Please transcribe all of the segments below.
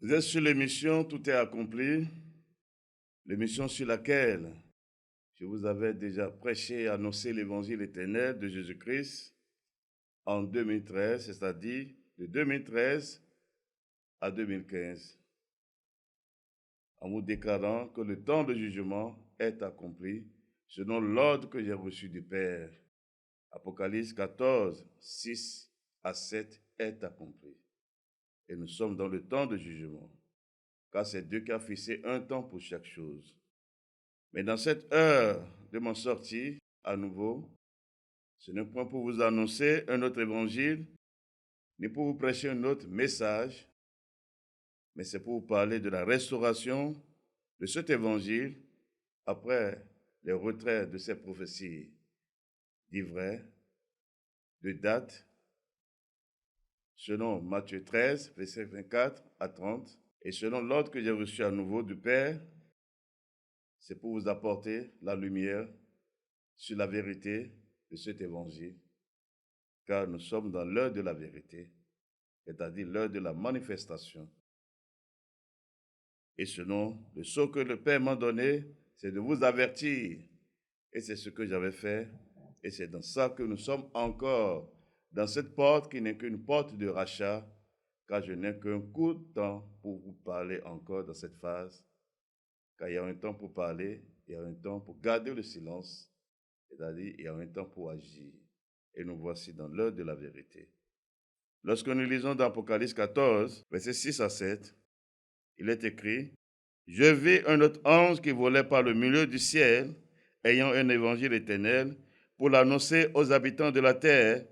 Vous êtes sur l'émission Tout est accompli, l'émission sur laquelle je vous avais déjà prêché et annoncé l'évangile éternel de Jésus-Christ en 2013, c'est-à-dire de 2013 à 2015, en vous déclarant que le temps de jugement est accompli selon l'ordre que j'ai reçu du Père. Apocalypse 14, 6 à 7 est accompli. Et nous sommes dans le temps de jugement, car c'est Dieu qui a fixé un temps pour chaque chose. Mais dans cette heure de mon sortie, à nouveau, ce n'est point pour vous annoncer un autre évangile, ni pour vous prêcher un autre message, mais c'est pour vous parler de la restauration de cet évangile après les retraits de ces prophéties d'Ivray, de date, selon Matthieu 13, versets 24 à 30, et selon l'ordre que j'ai reçu à nouveau du Père, c'est pour vous apporter la lumière sur la vérité de cet évangile, car nous sommes dans l'heure de la vérité, c'est-à-dire l'heure de la manifestation. Et selon le sceau que le Père m'a donné, c'est de vous avertir. Et c'est ce que j'avais fait. Et c'est dans ça que nous sommes encore, dans cette porte qui n'est qu'une porte de rachat, car je n'ai qu'un court temps pour vous parler encore dans cette phase. Car il y a un temps pour parler, il y a un temps pour garder le silence, c'est-à-dire il y a un temps pour agir. Et nous voici dans l'heure de la vérité. Lorsque nous lisons dans Apocalypse 14, versets 6 à 7, il est écrit, « Je vis un autre ange qui volait par le milieu du ciel, ayant un évangile éternel, pour l'annoncer aux habitants de la terre,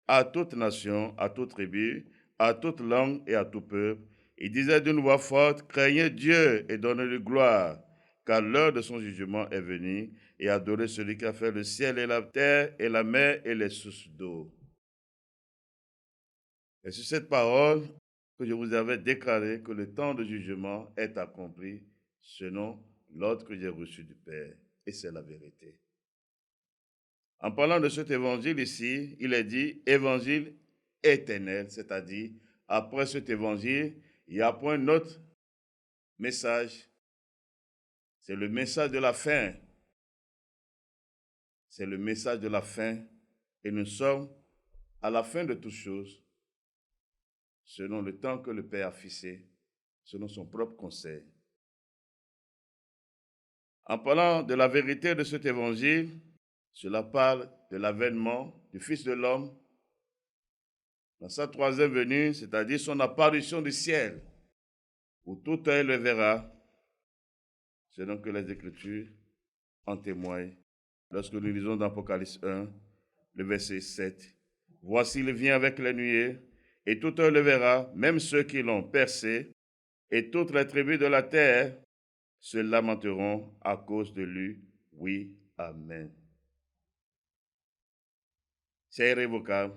à toute nation, à toute tribu, à toute langue et à tout peuple. Il disait d'une voix forte, craignez Dieu et donnez-lui gloire, car l'heure de son jugement est venue, et adorez celui qui a fait le ciel et la terre et la mer et les sources d'eau. » Et sur cette parole que je vous avais déclaré que le temps de jugement est accompli selon l'ordre que j'ai reçu du Père. Et c'est la vérité. En parlant de cet évangile ici, il est dit évangile éternel, c'est-à-dire après cet évangile, il n'y a point un autre message. C'est le message de la fin. C'est le message de la fin. Et nous sommes à la fin de toutes choses, selon le temps que le Père a fixé, selon son propre conseil. En parlant de la vérité de cet évangile, cela parle de l'avènement du Fils de l'homme dans sa troisième venue, c'est-à-dire son apparition du ciel, où tout œil le verra, selon que les Écritures en témoignent. Lorsque nous lisons dans Apocalypse 1, le verset 7, « Voici, il vient avec les nuées, et tout œil le verra, même ceux qui l'ont percé, et toutes les tribus de la terre se lamenteront à cause de lui. Oui, Amen. » C'est irrévocable.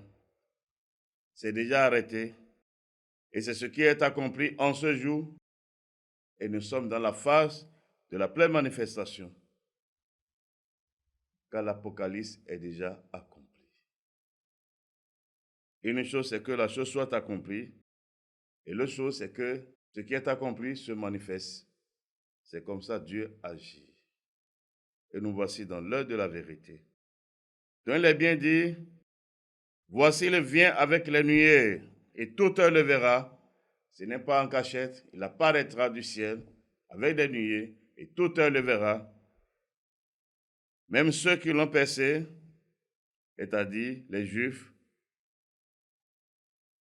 C'est déjà arrêté. Et c'est ce qui est accompli en ce jour. Et nous sommes dans la phase de la pleine manifestation. Car l'Apocalypse est déjà accompli. Une chose, c'est que la chose soit accomplie. Et l'autre chose, c'est que ce qui est accompli se manifeste. C'est comme ça Dieu agit. Et nous voici dans l'heure de la vérité. Donc il est bien dit, voici il vient avec les nuées, et tout œil le verra. Ce n'est pas en cachette, il apparaîtra du ciel avec des nuées, et tout œil le verra. Même ceux qui l'ont percé, c'est-à-dire les Juifs,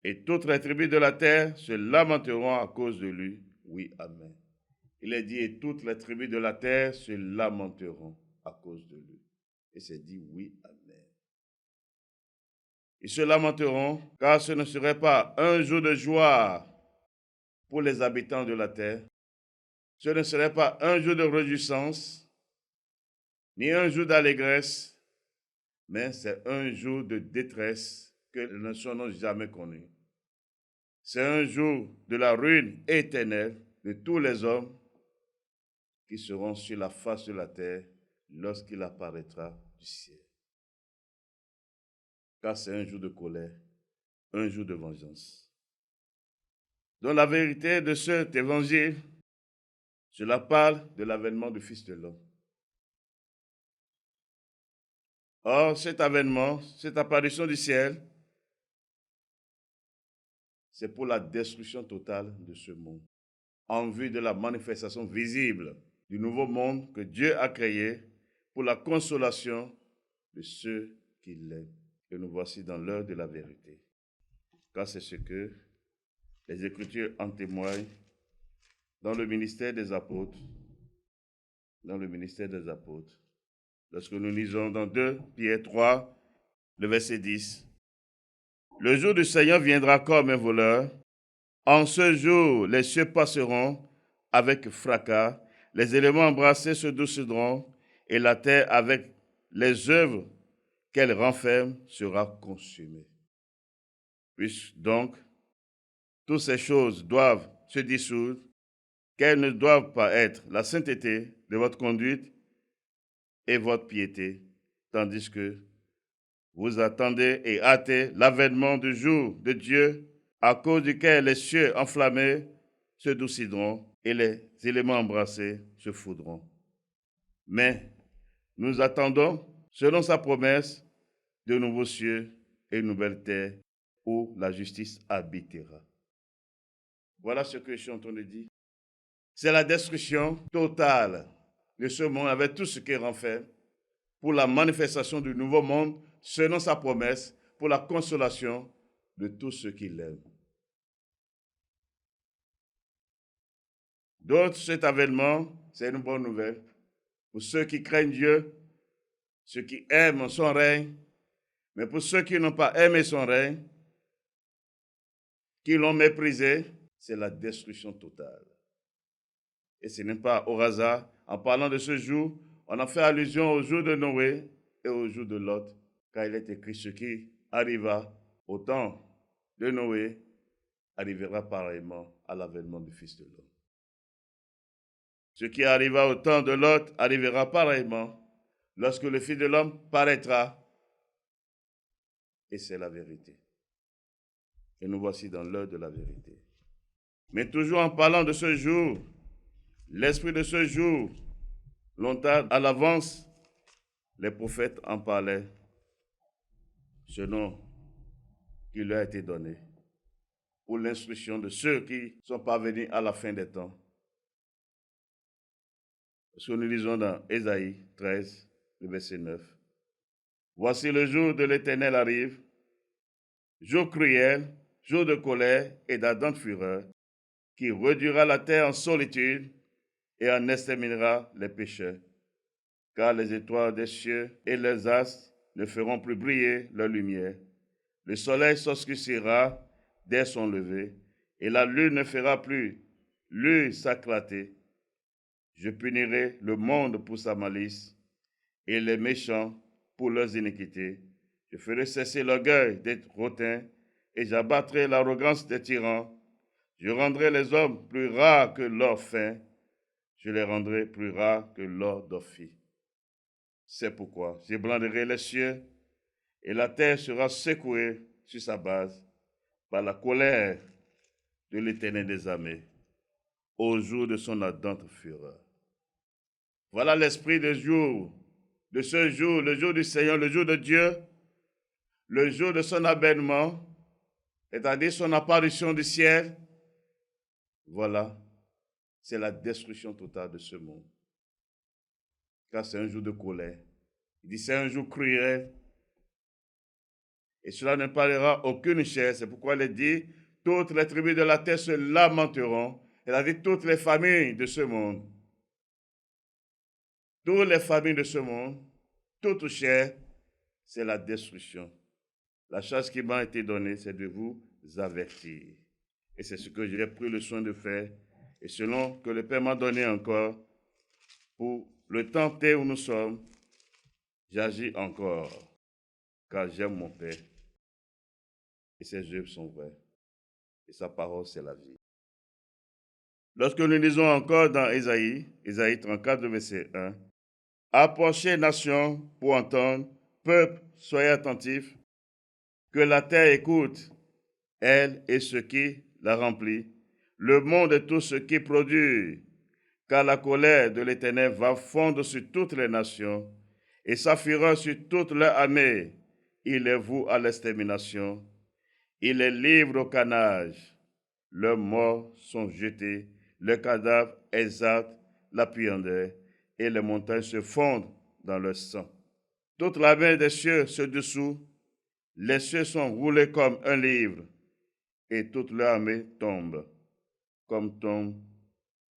et toutes les tribus de la terre se lamenteront à cause de lui. Oui, Amen. Il est dit, et toutes les tribus de la terre se lamenteront à cause de lui. Et c'est dit, oui, Amen. Ils se lamenteront, car ce ne serait pas un jour de joie pour les habitants de la terre. Ce ne serait pas un jour de réjouissance, ni un jour d'allégresse, mais c'est un jour de détresse que les nations n'ont jamais connu. C'est un jour de la ruine éternelle de tous les hommes qui seront sur la face de la terre lorsqu'il apparaîtra du ciel. Car c'est un jour de colère, un jour de vengeance. Dans la vérité de cet évangile, cela parle de l'avènement du Fils de l'homme. Or, cet avènement, cette apparition du ciel, c'est pour la destruction totale de ce monde, en vue de la manifestation visible du nouveau monde que Dieu a créé pour la consolation de ceux qui l'aiment. Et nous voici dans l'heure de la vérité. Car c'est ce que les Écritures en témoignent dans le ministère des apôtres. Lorsque nous lisons dans 2 Pierre 3, le verset 10. Le jour du Seigneur viendra comme un voleur. En ce jour, les cieux passeront avec fracas, les éléments embrassés se décideront, et la terre, avec les œuvres qu'elle renferme, sera consumée. Puisque donc, toutes ces choses doivent se dissoudre, qu'elles ne doivent pas être la sainteté de votre conduite et votre piété, tandis que vous attendez et hâtez l'avènement du jour de Dieu, à cause duquel les cieux enflammés se décideront et les éléments embrassés se foudront. Mais nous attendons, selon sa promesse, de nouveaux cieux et une nouvelle terre où la justice habitera. Voilà ce que je suis en train de dire. C'est la destruction totale de ce monde avec tout ce qu'il renferme pour la manifestation du nouveau monde selon sa promesse, pour la consolation de tous ceux qui l'aiment. Donc, cet avènement, c'est une bonne nouvelle pour ceux qui craignent Dieu, ceux qui aiment son règne, mais pour ceux qui n'ont pas aimé son règne, qui l'ont méprisé, c'est la destruction totale. Et ce n'est pas au hasard, en parlant de ce jour, on a fait allusion au jour de Noé et au jour de Lot, car il est écrit ce qui arriva au temps de Noé arrivera pareillement à l'avènement du Fils de l'homme. Ce qui arriva au temps de Lot arrivera pareillement lorsque le Fils de l'homme paraîtra. Et c'est la vérité. Et nous voici dans l'heure de la vérité. Mais toujours en parlant de ce jour, l'esprit de ce jour, longtemps à l'avance, les prophètes en parlaient, ce nom qui leur a été donné, pour l'instruction de ceux qui sont parvenus à la fin des temps. Ce que nous lisons dans Ésaïe 13, le verset 9. Voici le jour de l'Éternel arrive, jour cruel, jour de colère et d'ardente fureur, qui réduira la terre en solitude et en exterminera les pécheurs. Car les étoiles des cieux et les astres ne feront plus briller leur lumière. Le soleil s'obscurcira dès son lever, et la lune ne fera plus lui s'éclater. Je punirai le monde pour sa malice, et les méchants pour leurs iniquités. Je ferai cesser l'orgueil des hautains, et j'abattrai l'arrogance des tyrans. Je rendrai les hommes plus rares que l'or fin. Je les rendrai plus rares que l'or d'Ophir. C'est pourquoi j'ébranlerai les cieux, et la terre sera secouée sur sa base par la colère de l'Éternel des armées, au jour de son ardente fureur. Voilà l'esprit de ce jour, le jour du Seigneur, le jour de Dieu, le jour de son avènement, c'est-à-dire son apparition du ciel. Voilà, c'est la destruction totale de ce monde. Car c'est un jour de colère. Il dit c'est un jour cruel. Et cela ne parlera aucune chair. C'est pourquoi il dit, toutes les tribus de la terre se lamenteront. Il a dit toutes les familles de ce monde. Toutes les familles de ce monde, toute chair, c'est la destruction. La chose qui m'a été donnée, c'est de vous avertir. Et c'est ce que j'ai pris le soin de faire. Et selon que le Père m'a donné encore, pour le temps où nous sommes, j'agis encore, car j'aime mon Père. Et ses œuvres sont vraies. Et sa parole, c'est la vie. Lorsque nous lisons encore dans Ésaïe 34, verset 1, « Approchez, nations, pour entendre, peuple, soyez attentifs, que la terre écoute, elle et ce qui la remplit, le monde et tout ce qui produit, car la colère de l'Éternel va fondre sur toutes les nations, et sa fureur sur toute leur armée. Il les voue à l'extermination, il les livre au canage. Leurs morts sont jetés, leurs cadavres exaltent la puanteur, et les montagnes se fondent dans leur sang. Toute la main des cieux se dissout, les cieux sont roulés comme un livre, et toute leur armée tombe, comme tombe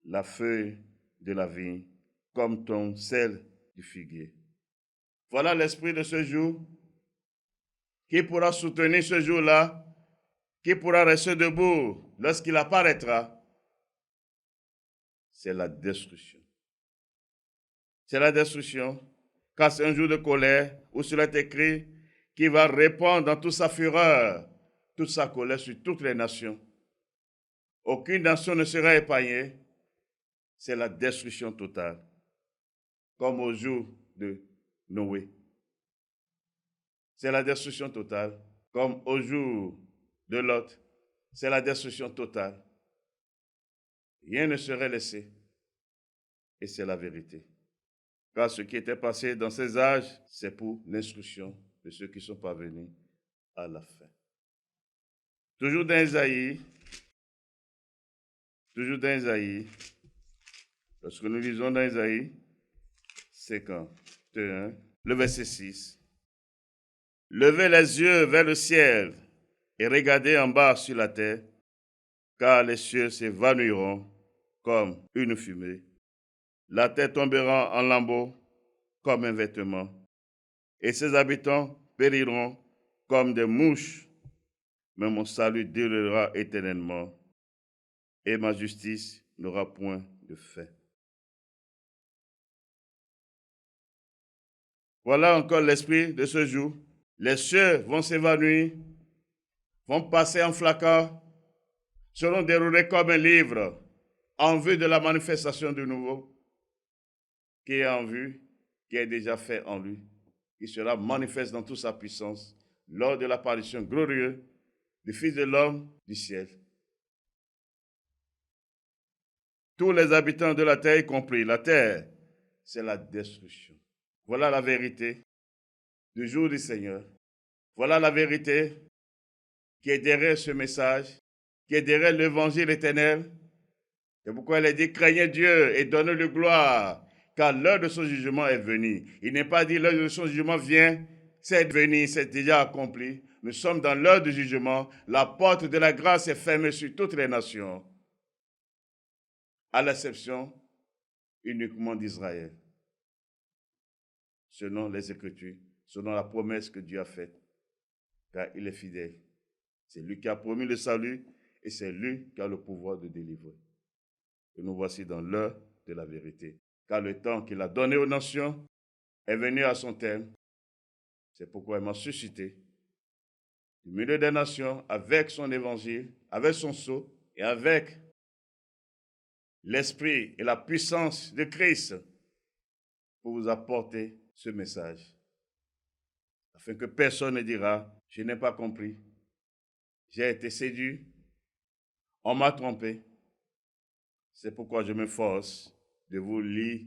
la feuille de la vigne, comme tombe celle du figuier. Voilà l'esprit de ce jour. Qui pourra soutenir ce jour-là? Qui pourra rester debout lorsqu'il apparaîtra? C'est la destruction. C'est la destruction, car c'est un jour de colère où cela est écrit qui va répandre dans toute sa fureur, toute sa colère sur toutes les nations. Aucune nation ne sera épargnée. C'est la destruction totale, comme au jour de Noé. C'est la destruction totale, comme au jour de Lot. C'est la destruction totale. Rien ne serait laissé. Et c'est la vérité. Car ce qui était passé dans ces âges, c'est pour l'instruction de ceux qui sont parvenus à la fin. Toujours dans Isaïe, lorsque nous lisons dans Isaïe 51, le verset 6, « Levez les yeux vers le ciel et regardez en bas sur la terre, car les cieux s'évanouiront comme une fumée. La terre tombera en lambeaux comme un vêtement, et ses habitants périront comme des mouches. Mais mon salut durera éternellement, et ma justice n'aura point de fin. » Voilà encore l'esprit de ce jour. Les cieux vont s'évanouir, vont passer en flacon, seront déroulés comme un livre en vue de la manifestation du nouveau qui est en vue, qui est déjà fait en lui, qui sera manifeste dans toute sa puissance lors de l'apparition glorieuse du Fils de l'homme du ciel. Tous les habitants de la terre, y compris la terre, c'est la destruction. Voilà la vérité du jour du Seigneur. Voilà la vérité qui est derrière ce message, qui est derrière l'évangile éternel. C'est pourquoi il est dit, craignez Dieu et donnez-lui gloire, car l'heure de son jugement est venue. Il n'est pas dit l'heure de son jugement vient, c'est venu, c'est déjà accompli. Nous sommes dans l'heure du jugement. La porte de la grâce est fermée sur toutes les nations, à l'exception uniquement d'Israël, selon les Écritures, selon la promesse que Dieu a faite, car il est fidèle. C'est lui qui a promis le salut et c'est lui qui a le pouvoir de délivrer. Et nous voici dans l'heure de la vérité, car le temps qu'il a donné aux nations est venu à son terme. C'est pourquoi il m'a suscité du milieu des nations avec son évangile, avec son sceau et avec l'esprit et la puissance de Christ pour vous apporter ce message, afin que personne ne dira, je n'ai pas compris, j'ai été séduit, on m'a trompé. C'est pourquoi je m'efforce de vous lire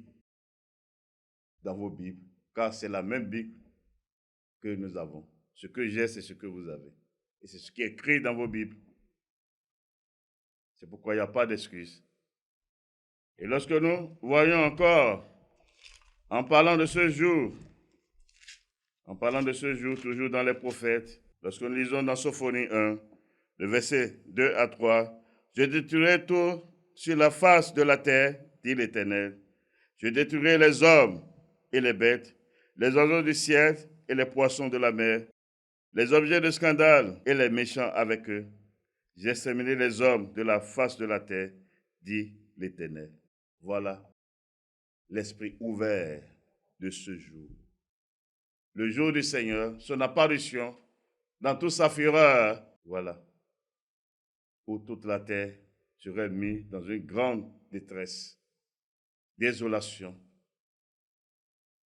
dans vos Bibles, car c'est la même Bible que nous avons. Ce que j'ai, c'est ce que vous avez. Et c'est ce qui est écrit dans vos Bibles. C'est pourquoi il n'y a pas d'excuse. Et lorsque nous voyons encore, en parlant de ce jour, toujours dans les prophètes, lorsque nous lisons dans Sophonie 1, le verset 2 à 3, « Je détruirai tout sur la face de la terre, dit l'Éternel. Je détruirai les hommes et les bêtes, les oiseaux du ciel et les poissons de la mer, les objets de scandale et les méchants avec eux. J'exterminerai les hommes de la face de la terre, dit l'Éternel. » Voilà l'esprit ouvert de ce jour. Le jour du Seigneur, son apparition, dans toute sa fureur, voilà, où toute la terre serait mise dans une grande détresse, désolation,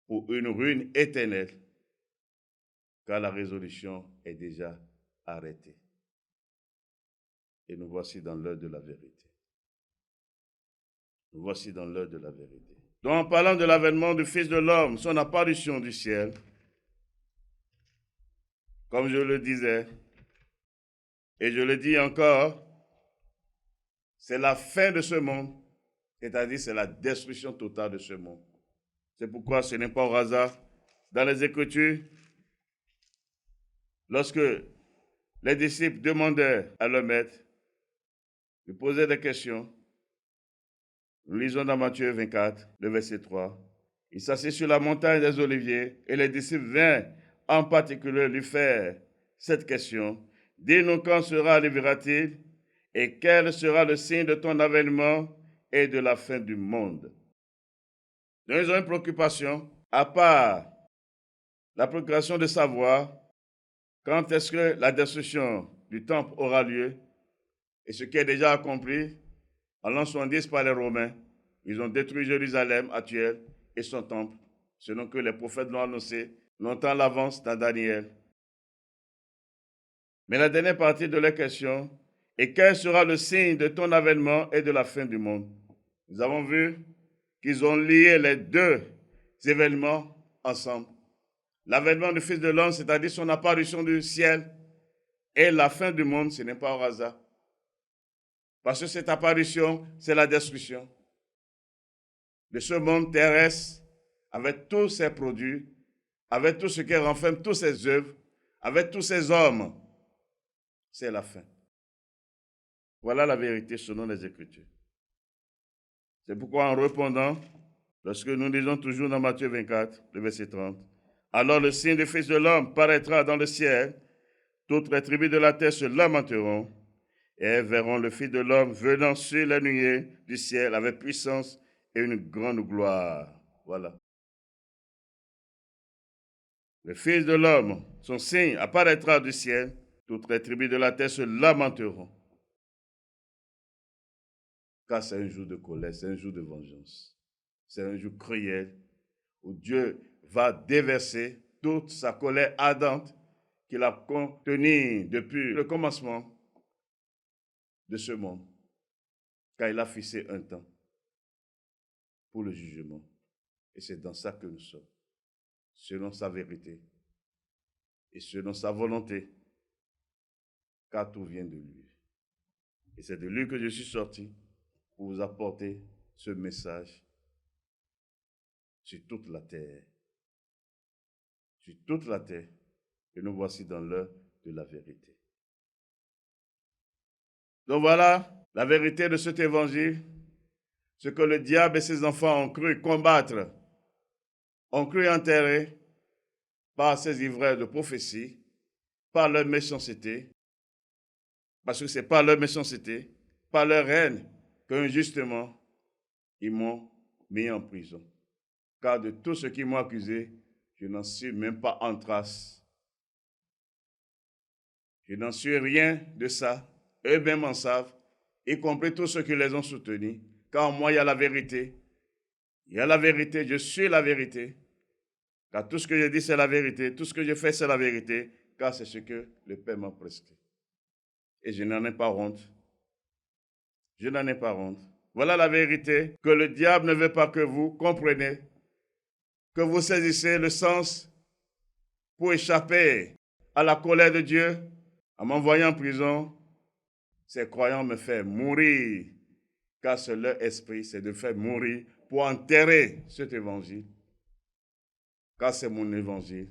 pour une ruine éternelle, car la résolution est déjà arrêtée. Et nous voici dans l'heure de la vérité. Nous voici dans l'heure de la vérité. Donc, en parlant de l'avènement du Fils de l'homme, son apparition du ciel, comme je le disais, et je le dis encore, c'est la fin de ce monde, c'est-à-dire c'est la destruction totale de ce monde. C'est pourquoi ce n'est pas au hasard. Dans les Écritures, lorsque les disciples demandaient à leur maître, lui posaient des questions, nous lisons dans Matthieu 24, le verset 3. Il s'assit sur la montagne des Oliviers et les disciples vinrent en particulier lui faire cette question. Dis-nous quand arrivera-t-il et quel sera le signe de ton avènement et de la fin du monde. Donc ils ont une préoccupation, à part la préoccupation de savoir quand est-ce que la destruction du temple aura lieu et ce qui est déjà accompli en l'an 70 par les Romains. Ils ont détruit Jérusalem actuelle et son temple, selon que les prophètes l'ont annoncé longtemps à l'avance dans Daniel. Mais la dernière partie de la question est quel sera le signe de ton avènement et de la fin du monde. Nous avons vu qu'ils ont lié les deux événements ensemble. L'avènement du Fils de l'homme, c'est-à-dire son apparition du ciel, et la fin du monde, ce n'est pas au hasard. Parce que cette apparition, c'est la destruction de ce monde terrestre, avec tous ses produits, avec tout ce qui renferme toutes ses œuvres, avec tous ses hommes. C'est la fin. Voilà la vérité selon les Écritures. C'est pourquoi en répondant, lorsque nous lisons toujours dans Matthieu 24, le verset 30, alors le signe du Fils de l'homme paraîtra dans le ciel, toutes les tribus de la terre se lamenteront et verront le Fils de l'homme venant sur les nuées du ciel avec puissance et une grande gloire. Voilà. Le Fils de l'homme, son signe apparaîtra du ciel, toutes les tribus de la terre se lamenteront. Car c'est un jour de colère, c'est un jour de vengeance. C'est un jour cruel où Dieu va déverser toute sa colère ardente qu'il a contenue depuis le commencement de ce monde. Car il a fixé un temps pour le jugement. Et c'est dans ça que nous sommes, selon sa vérité et selon sa volonté, car tout vient de lui. Et c'est de lui que je suis sorti pour vous apporter ce message sur toute la terre. Sur toute la terre. Et nous voici dans l'heure de la vérité. Donc voilà la vérité de cet évangile, ce que le diable et ses enfants ont cru combattre, ont cru enterrer par ces ivraies de prophétie, par leur méchanceté, parce que c'est par leur méchanceté, par leur haine, qu'injustement, ils m'ont mis en prison. Car de tout ce qu'ils m'ont accusé, je n'en suis même pas en trace. Je n'en suis rien de ça. Eux-mêmes en savent, y compris tous ceux qui les ont soutenus. Car en moi, il y a la vérité. Il y a la vérité, je suis la vérité. Car tout ce que je dis, c'est la vérité. Tout ce que je fais, c'est la vérité. Car c'est ce que le Père m'a prescrit. Et je n'en ai pas honte. Je n'en ai pas honte. Voilà la vérité que le diable ne veut pas que vous compreniez, que vous saisissez le sens pour échapper à la colère de Dieu. En m'envoyant en prison, ces croyants me font mourir, car c'est leur esprit, c'est de faire mourir pour enterrer cet évangile. Car c'est mon évangile.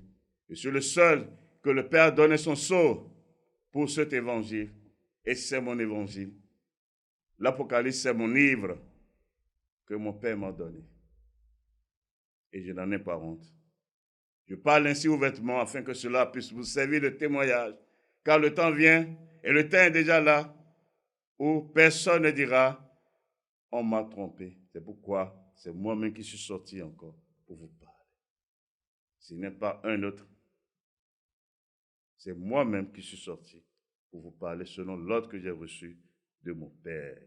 Je suis le seul que le Père a donné son sceau pour cet évangile. Et c'est mon évangile. L'Apocalypse, c'est mon livre que mon Père m'a donné. Et je n'en ai pas honte. Je parle ainsi ouvertement afin que cela puisse vous servir de témoignage. Car le temps vient, et le temps est déjà là, où personne ne dira « on m'a trompé ». C'est pourquoi c'est moi-même qui suis sorti encore pour vous parler. Ce n'est pas un autre. C'est moi-même qui suis sorti pour vous parler selon l'ordre que j'ai reçu de mon Père.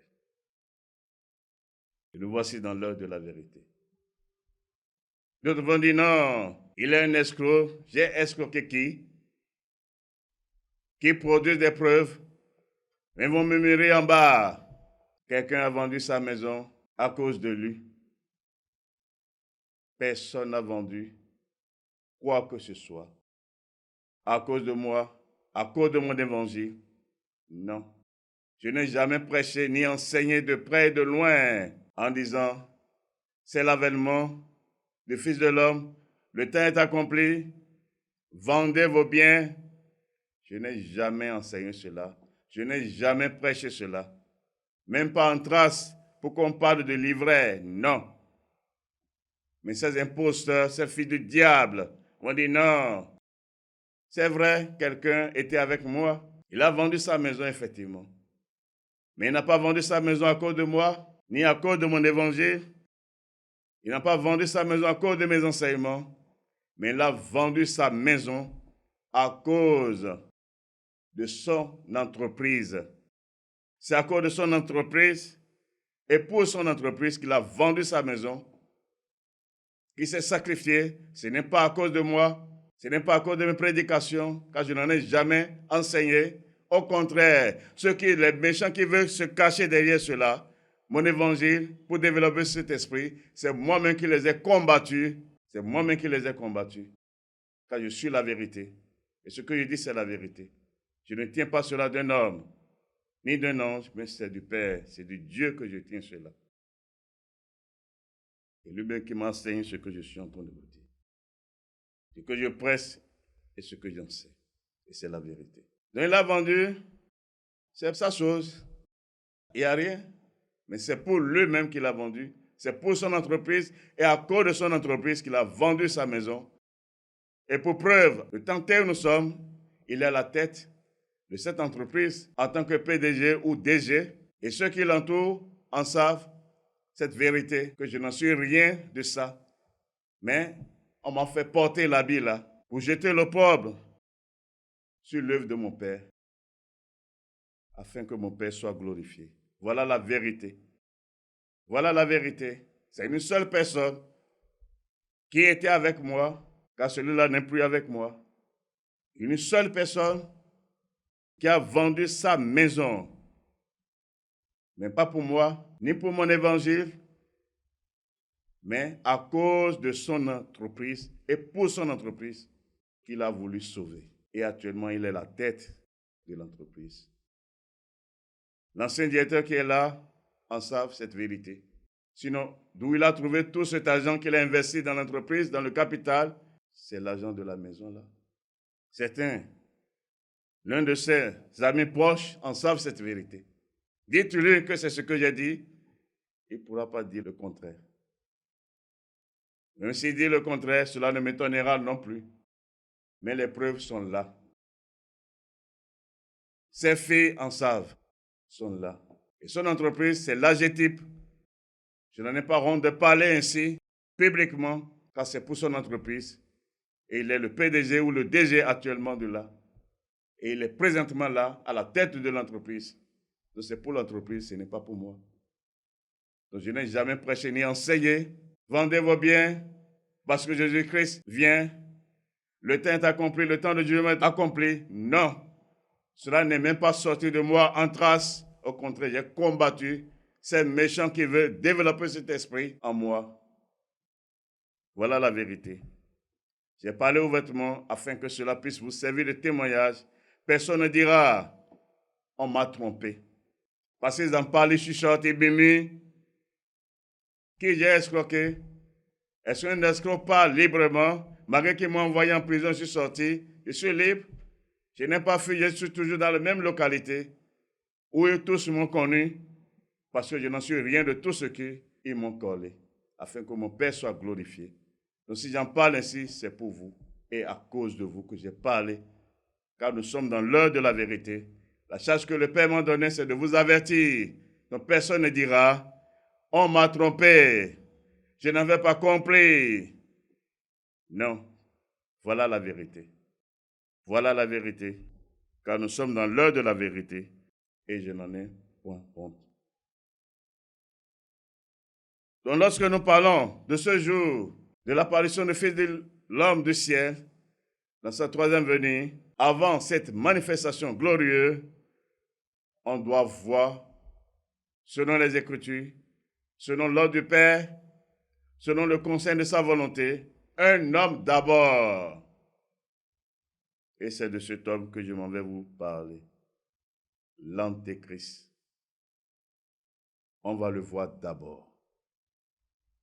Et nous voici dans l'heure de la vérité. D'autres vont dire non, il est un escroc, j'ai escroqué qui produit des preuves, mais vont murmurer en bas. Quelqu'un a vendu sa maison à cause de lui. Personne n'a vendu quoi que ce soit. À cause de moi, à cause de mon évangile, non. Je n'ai jamais prêché ni enseigné de près et de loin en disant, c'est l'avènement du Fils de l'homme, le temps est accompli, vendez vos biens. Je n'ai jamais enseigné cela. Je n'ai jamais prêché cela. Même pas en trace pour qu'on parle de livret, non. Mais ces imposteurs, ces fils du diable, ont dit non. C'est vrai, quelqu'un était avec moi. Il a vendu sa maison, effectivement. Mais il n'a pas vendu sa maison à cause de moi, ni à cause de mon évangile. Il n'a pas vendu sa maison à cause de mes enseignements, mais il a vendu sa maison à cause de son entreprise. C'est à cause de son entreprise et pour son entreprise qu'il a vendu sa maison, qu'il s'est sacrifié. Ce n'est pas à cause de moi, ce n'est pas à cause de mes prédications, car je n'en ai jamais enseigné. Au contraire, les méchants qui veulent se cacher derrière cela, mon évangile, pour développer cet esprit, c'est moi-même qui les ai combattus. C'est moi-même qui les ai combattus. Car je suis la vérité. Et ce que je dis, c'est la vérité. Je ne tiens pas cela d'un homme, ni d'un ange, mais c'est du Père, c'est de Dieu que je tiens cela. Et lui-même qui m'enseigne ce que je suis en train de vous dire. Ce que je presse et ce que j'enseigne. Et c'est la vérité. Donc il a vendu, c'est sa chose. Il n'y a rien. Mais c'est pour lui-même qu'il a vendu. C'est pour son entreprise. Et à cause de son entreprise qu'il a vendu sa maison. Et pour preuve, le temps où nous sommes, il est à la tête de cette entreprise en tant que PDG ou DG. Et ceux qui l'entourent en savent cette vérité, que je n'en suis rien de ça. Mais on m'a fait porter l'habit là pour jeter l'opprobre sur l'œuvre de mon Père, afin que mon Père soit glorifié. Voilà la vérité. Voilà la vérité. C'est une seule personne qui était avec moi, car celui-là n'est plus avec moi. Une seule personne qui a vendu sa maison. Mais pas pour moi, ni pour mon évangile, mais à cause de son entreprise et pour son entreprise qu'il a voulu sauver. Et actuellement, il est la tête de l'entreprise. L'ancien directeur qui est là en savent cette vérité. Sinon, d'où il a trouvé tout cet argent qu'il a investi dans l'entreprise, dans le capital, c'est l'argent de la maison là. Certains, l'un de ses amis proches en savent cette vérité. Dites-lui que c'est ce que j'ai dit, il ne pourra pas dire le contraire. Même s'il dit le contraire, cela ne m'étonnera non plus. Mais les preuves sont là. Ses filles en savent, sont là. Et son entreprise, c'est l'AGETIP. Je n'en ai pas honte de parler ainsi, publiquement, car c'est pour son entreprise. Et il est le PDG ou le DG actuellement de là. Et il est présentement là, à la tête de l'entreprise. Donc c'est pour l'entreprise, ce n'est pas pour moi. Donc je n'ai jamais prêché ni enseigné. Vendez vos biens, parce que Jésus-Christ vient. Le temps est accompli, le temps de Dieu est accompli. Non, cela n'est même pas sorti de moi en trace. Au contraire, j'ai combattu ces méchants qui veulent développer cet esprit en moi. Voilà la vérité. J'ai parlé ouvertement afin que cela puisse vous servir de témoignage. Personne ne dira, on m'a trompé. Parce qu'ils en parlent, ils chuchotent, ils bémient. Qui j'ai escroqué? Est-ce qu'un escroc parle librement? Malgré qu'il m'a envoyé en prison, je suis sorti. Je suis libre. Je n'ai pas fui, je suis toujours dans la même localité où tous m'ont connu parce que je n'en suis rien de tout ce qu'ils m'ont collé, afin que mon Père soit glorifié. Donc si j'en parle ainsi, c'est pour vous et à cause de vous que j'ai parlé, car nous sommes dans l'heure de la vérité. La charge que le Père m'a donnée, c'est de vous avertir. Donc personne ne dira, on m'a trompé, je n'avais pas compris. Non, voilà la vérité. Voilà la vérité, car nous sommes dans l'heure de la vérité et je n'en ai point honte. Donc lorsque nous parlons de ce jour, de l'apparition du Fils de l'homme du ciel, dans sa troisième venue, avant cette manifestation glorieuse, on doit voir, selon les Écritures, selon l'ordre du Père, selon le conseil de sa volonté, un homme d'abord. Et c'est de cet homme que je m'en vais vous parler. L'Antéchrist. On va le voir d'abord.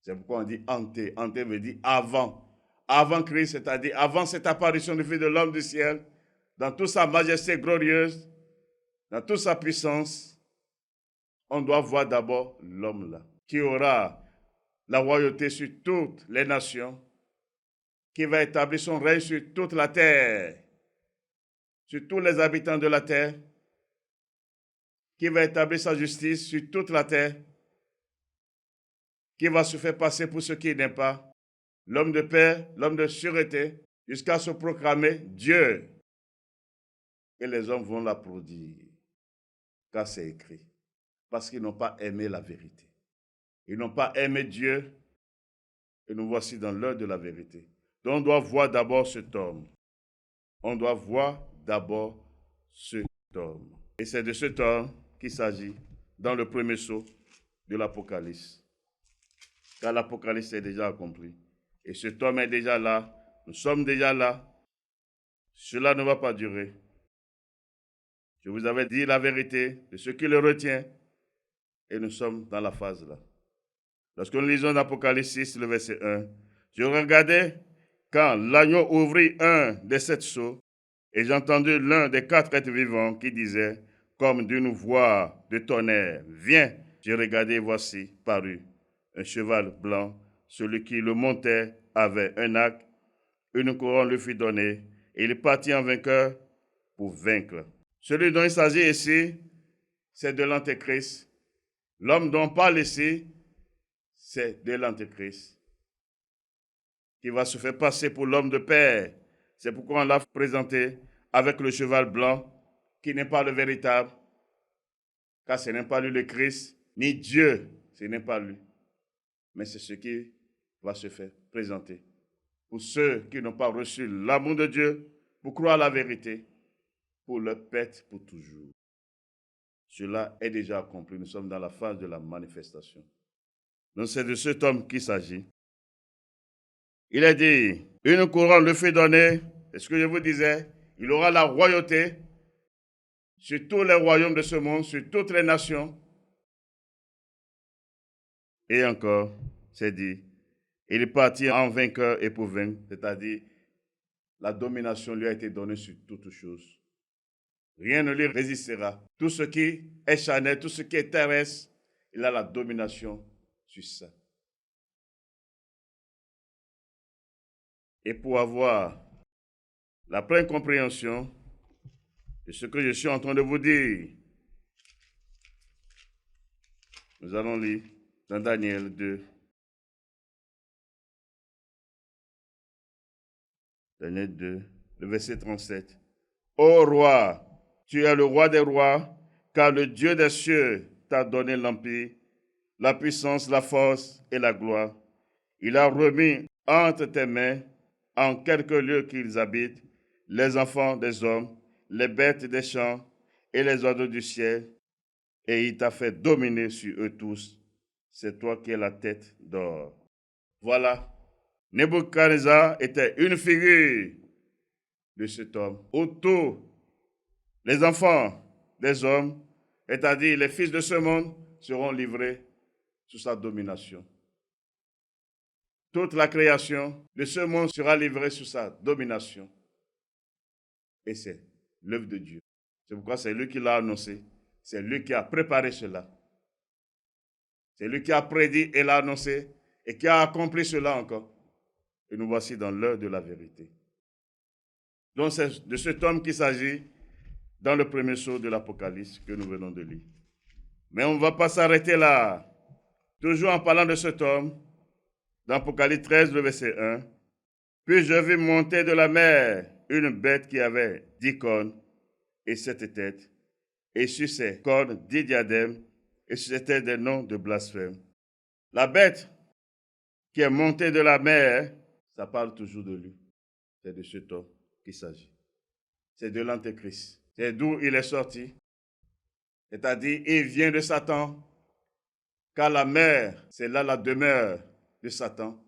C'est pourquoi on dit ante. Ante veut dire avant. Avant Christ, c'est-à-dire avant cette apparition du Fils de l'homme du ciel, dans toute sa majesté glorieuse, dans toute sa puissance, on doit voir d'abord l'homme là, qui aura la royauté sur toutes les nations, qui va établir son règne sur toute la terre, sur tous les habitants de la terre, qui va établir sa justice sur toute la terre, qui va se faire passer pour ce qui n'est pas, l'homme de paix, l'homme de sûreté, jusqu'à se proclamer Dieu. Et les hommes vont l'applaudir, car c'est écrit, parce qu'ils n'ont pas aimé la vérité. Ils n'ont pas aimé Dieu, et nous voici dans l'heure de la vérité. Donc on doit voir d'abord cet homme. On doit voir d'abord cet homme. Et c'est de cet homme qu'il s'agit dans le premier sceau de l'Apocalypse. Car l'Apocalypse est déjà accompli. Et cet homme est déjà là. Nous sommes déjà là. Cela ne va pas durer. Je vous avais dit la vérité de ce qui le retient. Et nous sommes dans la phase là. Lorsque nous lisons l'Apocalypse 6, le verset 1, je regardais quand l'agneau ouvrit un des 7 sceaux, et j'ai entendu l'un des 4 êtres vivants qui disait, comme d'une voix de tonnerre, viens. J'ai regardé et voici parut un cheval blanc. Celui qui le montait avait un arc, une couronne lui fut donnée, et il partit en vainqueur pour vaincre. Celui dont il s'agit ici, c'est de l'Antéchrist. L'homme dont on parle ici, c'est de l'Antéchrist, qui va se faire passer pour l'homme de paix. C'est pourquoi on l'a présenté avec le cheval blanc, qui n'est pas le véritable, car ce n'est pas lui le Christ, ni Dieu, ce n'est pas lui. Mais c'est ce qui va se faire présenter. Pour ceux qui n'ont pas reçu l'amour de Dieu, pour croire la vérité, pour le pète pour toujours. Cela est déjà accompli. Nous sommes dans la phase de la manifestation. Donc c'est de cet homme qu'il s'agit. Il a dit, une couronne le fait donner, c'est ce que je vous disais, il aura la royauté sur tous les royaumes de ce monde, sur toutes les nations. Et encore, c'est dit, il est parti en vainqueur et pour vaincre, c'est-à-dire la domination lui a été donnée sur toutes choses. Rien ne lui résistera. Tout ce qui est charnel, tout ce qui est terrestre, il a la domination sur ça. Et pour avoir la pleine compréhension de ce que je suis en train de vous dire, nous allons lire dans Daniel 2. Daniel 2, le verset 37. Ô roi, tu es le roi des rois, car le Dieu des cieux t'a donné l'empire, la puissance, la force et la gloire. Il a remis entre tes mains, en quelques lieux qu'ils habitent, les enfants des hommes, les bêtes des champs et les oiseaux du ciel, et il t'a fait dominer sur eux tous. C'est toi qui es la tête d'or. Voilà, Nebuchadnezzar était une figure de cet homme. Autour, les enfants des hommes, c'est-à-dire les fils de ce monde, seront livrés sous sa domination. Toute la création de ce monde sera livrée sous sa domination. Et c'est l'œuvre de Dieu. C'est pourquoi c'est lui qui l'a annoncé. C'est lui qui a préparé cela. C'est lui qui a prédit et l'a annoncé et qui a accompli cela encore. Et nous voici dans l'heure de la vérité. Donc c'est de cet homme qu'il s'agit dans le premier sceau de l'Apocalypse que nous venons de lire. Mais on ne va pas s'arrêter là. Toujours en parlant de cet homme, dans Apocalypse 13, le verset 1, « Puis je vis monter de la mer une bête qui avait 10 cornes et 7 têtes, et sur ses cornes 10 diadèmes, et sur ses têtes des noms de blasphème. » La bête qui est montée de la mer, ça parle toujours de lui. C'est de cet homme qu'il s'agit. C'est de l'Antéchrist. C'est d'où il est sorti. C'est-à-dire, il vient de Satan. car la mer, c'est là la demeure de Satan.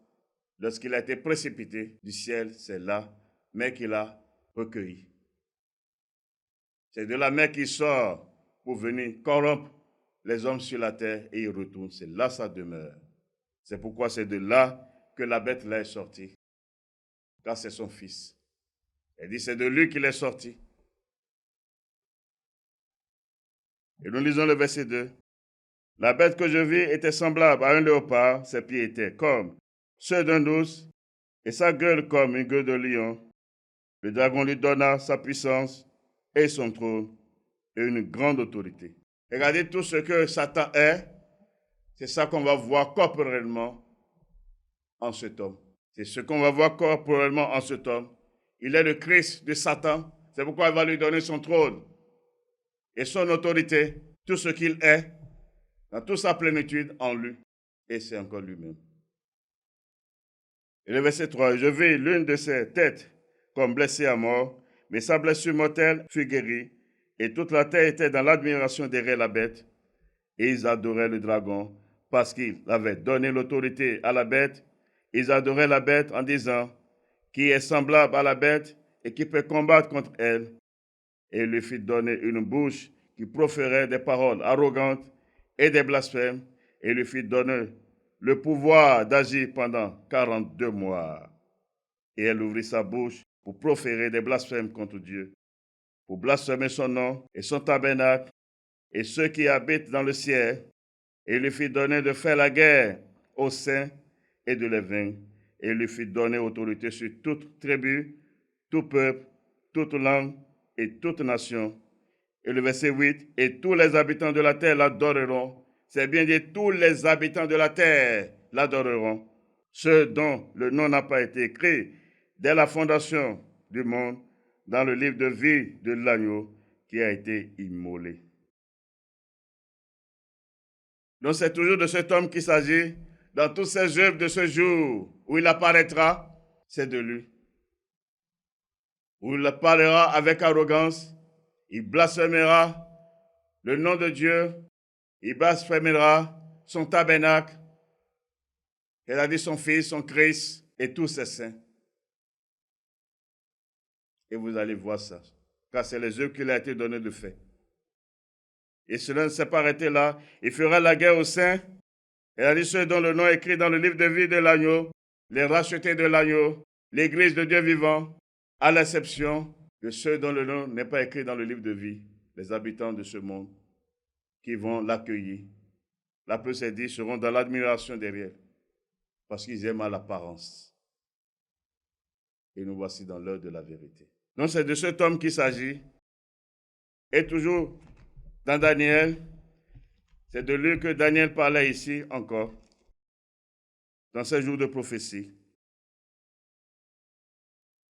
Lorsqu'il a été précipité du ciel, c'est la mer qu'il a recueillie. C'est de la mer qu'il sort pour venir corrompre les hommes sur la terre et il retourne. C'est là sa demeure. C'est pourquoi c'est de là que la bête là est sortie, car c'est son fils. Elle dit c'est de lui qu'il est sorti. Et nous lisons le verset 2. La bête que je vis était semblable à un léopard, ses pieds étaient comme ceux d'un ours et sa gueule comme une gueule de lion. Le dragon lui donna sa puissance et son trône et une grande autorité. Regardez tout ce que Satan est, c'est ça qu'on va voir corporellement en cet homme. C'est ce qu'on va voir corporellement en cet homme. Il est le Christ de Satan, c'est pourquoi il va lui donner son trône et son autorité, tout ce qu'il est, dans toute sa plénitude en lui, et c'est encore lui-même. Et le verset 3, je vis l'une de ses têtes comme blessée à mort, mais sa blessure mortelle fut guérie, et toute la terre était dans l'admiration derrière la bête, et ils adoraient le dragon, parce qu'il avait donné l'autorité à la bête. Ils adoraient la bête en disant, qui est semblable à la bête et qui peut combattre contre elle. Et il lui fit donner une bouche qui proférait des paroles arrogantes et des blasphèmes, et lui fit donner le pouvoir d'agir pendant 42 mois. Et elle ouvrit sa bouche pour proférer des blasphèmes contre Dieu, pour blasphémer son nom et son tabernacle, et ceux qui habitent dans le ciel, et il lui fit donner de faire la guerre aux saints et de les vaincre, et il lui fit donner autorité sur toute tribu, tout peuple, toute langue et toute nation. Et le verset 8, et tous les habitants de la terre l'adoreront. C'est bien dit, tous les habitants de la terre l'adoreront. Ceux dont le nom n'a pas été écrit dès la fondation du monde dans le livre de vie de l'agneau qui a été immolé. Donc c'est toujours de cet homme qu'il s'agit. Dans toutes ses œuvres de ce jour où il apparaîtra, c'est de lui. Où il parlera avec arrogance, il blasphémera le nom de Dieu, il blasphémera son tabernacle, c'est-à-dire son Fils, son Christ et tous ses saints. Et vous allez voir ça, car c'est les œuvres qu'il a été donné de faire. Et cela ne s'est pas arrêté là. Il fera la guerre aux saints. Et a dit ceux dont le nom est écrit dans le livre de vie de l'agneau, les rachetés de l'agneau, l'église de Dieu vivant, à l'exception de ceux dont le nom n'est pas écrit dans le livre de vie, les habitants de ce monde, qui vont l'accueillir. La plus est dit, seront dans l'admiration derrière, parce qu'ils aiment à l'apparence. Et nous voici dans l'heure de la vérité. Donc c'est de cet homme qu'il s'agit. Et toujours dans Daniel, c'est de lui que Daniel parlait ici encore, dans ces jours de prophétie.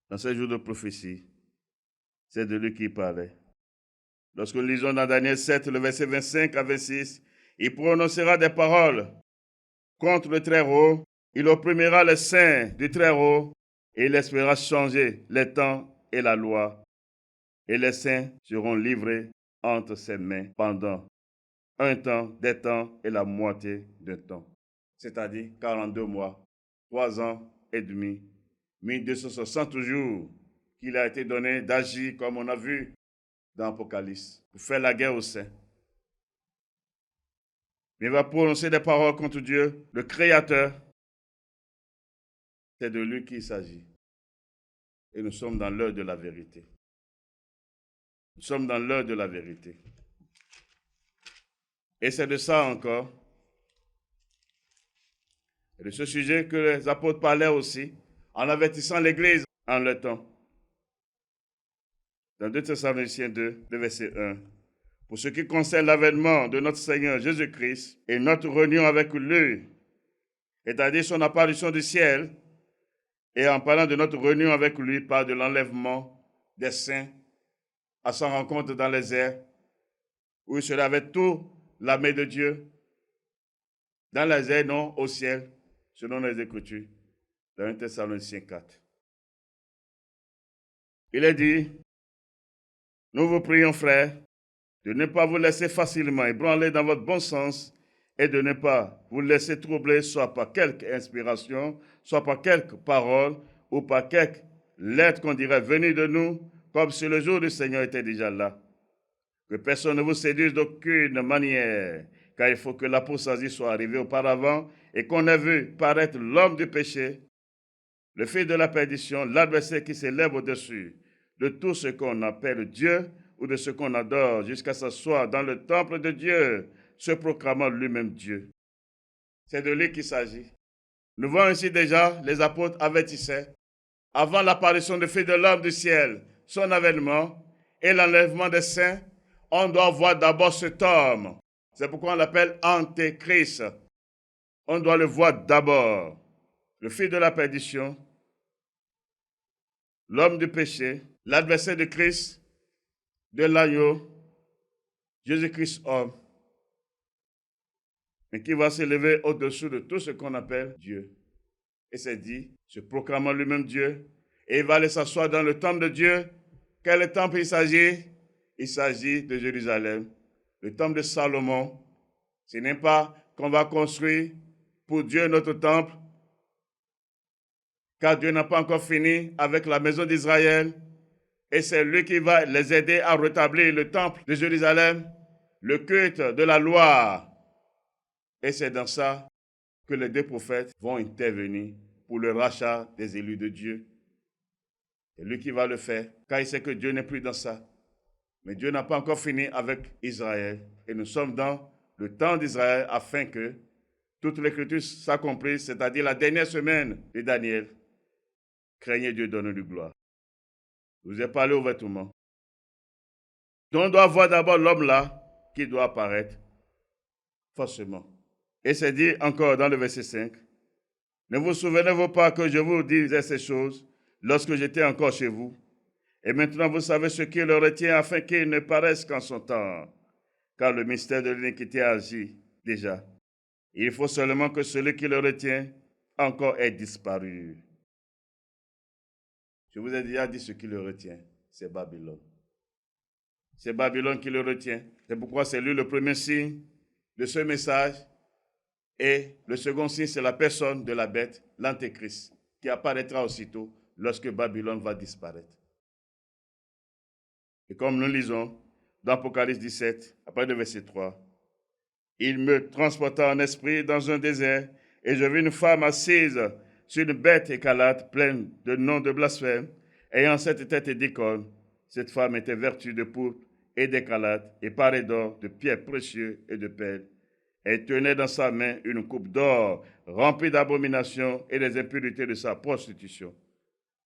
Dans ces jours de prophétie, c'est de lui qu'il parlait. Lorsque nous lisons dans Daniel 7, le verset 25 à 26, il prononcera des paroles contre le Très-Haut, il opprimera les saints du Très-Haut et il espérera changer les temps et la loi. Et les saints seront livrés entre ses mains pendant un temps, des temps et la moitié d'un temps. C'est-à-dire 42 mois, 3 ans et demi, 1260 jours qu'il a été donné d'agir comme on a vu dans l'Apocalypse, pour faire la guerre aux saints. Il va prononcer des paroles contre Dieu, le Créateur. C'est de lui qu'il s'agit. Et nous sommes dans l'heure de la vérité. Nous sommes dans l'heure de la vérité. Et c'est de ça encore, et de ce sujet que les apôtres parlaient aussi, en avertissant l'Église en leur temps. Dans 2 Thessaloniciens 2, le verset 1. Pour ce qui concerne l'avènement de notre Seigneur Jésus-Christ et notre réunion avec lui, c'est-à-dire son apparition du ciel, et en parlant de notre réunion avec lui, par de l'enlèvement des saints à sa rencontre dans les airs, où il serait avec toute l'armée de Dieu, dans les airs, non au ciel, selon les Écritures, dans 1 Thessaloniciens 4. Il est dit, nous vous prions, frères, de ne pas vous laisser facilement ébranler dans votre bon sens et de ne pas vous laisser troubler soit par quelque inspiration, soit par quelque parole ou par quelque lettre qu'on dirait venue de nous, comme si le jour du Seigneur était déjà là. Que personne ne vous séduise d'aucune manière, car il faut que l'apostasie soit arrivée auparavant et qu'on ait vu paraître l'homme du péché, le fils de la perdition, l'adversaire qui s'élève au-dessus de tout ce qu'on appelle Dieu ou de ce qu'on adore, jusqu'à s'asseoir dans le temple de Dieu, se proclamant lui-même Dieu. C'est de lui qu'il s'agit. Nous voyons ici déjà, les apôtres avertissaient, avant l'apparition du Fils de l'homme du ciel, son avènement et l'enlèvement des saints, on doit voir d'abord cet homme. C'est pourquoi on l'appelle Antéchrist. On doit le voir d'abord. Le fils de la perdition, l'homme du péché, l'adversaire de Christ, de l'agneau, Jésus-Christ homme, mais qui va s'élever au-dessus de tout ce qu'on appelle Dieu. Et c'est dit, se proclamant lui-même Dieu, et il va aller s'asseoir dans le temple de Dieu. Quel temple il s'agit? Il s'agit de Jérusalem, le temple de Salomon. Ce n'est pas qu'on va construire pour Dieu notre temple, car Dieu n'a pas encore fini avec la maison d'Israël, et c'est lui qui va les aider à rétablir le temple de Jérusalem, le culte de la loi. Et c'est dans ça que les deux prophètes vont intervenir pour le rachat des élus de Dieu. C'est lui qui va le faire, car il sait que Dieu n'est plus dans ça. Mais Dieu n'a pas encore fini avec Israël. Et nous sommes dans le temps d'Israël afin que toute l'écriture s'accomplisse, c'est-à-dire la dernière semaine de Daniel. Craignez Dieu, donnez-lui gloire. Je vous ai parlé ouvertement. Donc on doit voir d'abord l'homme là qui doit apparaître forcément. Et c'est dit encore dans le verset 5. Ne vous souvenez-vous pas que je vous disais ces choses lorsque j'étais encore chez vous? Et maintenant vous savez ce qui le retient afin qu'il ne paraisse qu'en son temps. Car le mystère de l'iniquité agit déjà. Il faut seulement que celui qui le retient encore ait disparu. Je vous ai déjà dit ce qui le retient, c'est Babylone. C'est Babylone qui le retient. C'est pourquoi c'est lui le premier signe de ce message. Et le second signe, c'est la personne de la bête, l'Antéchrist, qui apparaîtra aussitôt lorsque Babylone va disparaître. Et comme nous lisons dans Apocalypse 17, après le verset 3, il me transporta en esprit dans un désert, et je vis une femme assise sur une bête écarlate pleine de noms de blasphème, ayant 7 têtes et 10 cornes. Cette femme était vêtue de pourpre et d'écarlate, et parée d'or, de pierres précieuses et de perles. Elle tenait dans sa main une coupe d'or remplie d'abominations et des impuretés de sa prostitution.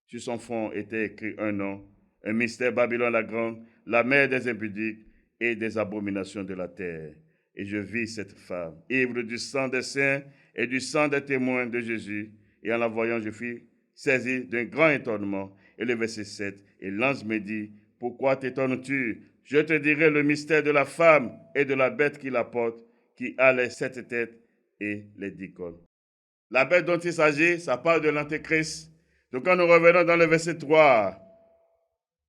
Sur son fond était écrit un nom, un mystère, Babylone la grande, la mère des impudiques et des abominations de la terre. Et je vis cette femme, ivre du sang des saints et du sang des témoins de Jésus. Et en la voyant, je fus saisi d'un grand étonnement. Et le verset 7, et l'ange me dit, pourquoi t'étonnes-tu? Je te dirai le mystère de la femme et de la bête qui la porte, qui a les 7 têtes et les 10 cornes. La bête dont il s'agit, ça parle de l'Antéchrist. Donc quand nous revenons dans le verset 3,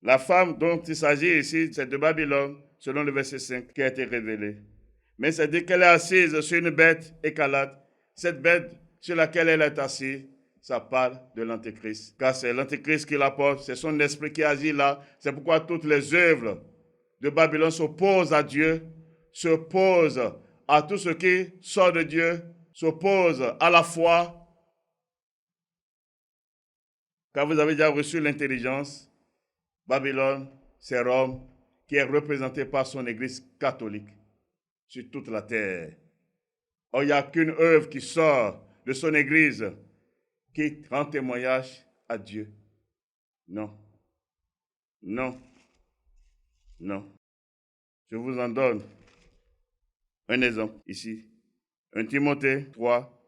la femme dont il s'agit ici, c'est de Babylone, selon le verset 5, qui a été révélée. Mais c'est dit qu'elle est assise sur une bête écarlate. Cette bête sur laquelle elle est assise, ça parle de l'Antéchrist. Car c'est l'Antéchrist qui la porte, c'est son esprit qui agit là. C'est pourquoi toutes les œuvres de Babylone s'opposent à Dieu, s'opposent à tout ce qui sort de Dieu, s'opposent à la foi. Quand vous avez déjà reçu l'intelligence, Babylone, c'est Rome, qui est représenté par son Église catholique sur toute la terre. Or, il n'y a qu'une œuvre qui sort de son Église qui rend témoignage à Dieu. Non. Non. Non. Je vous en donne un exemple ici. 1 Timothée 3,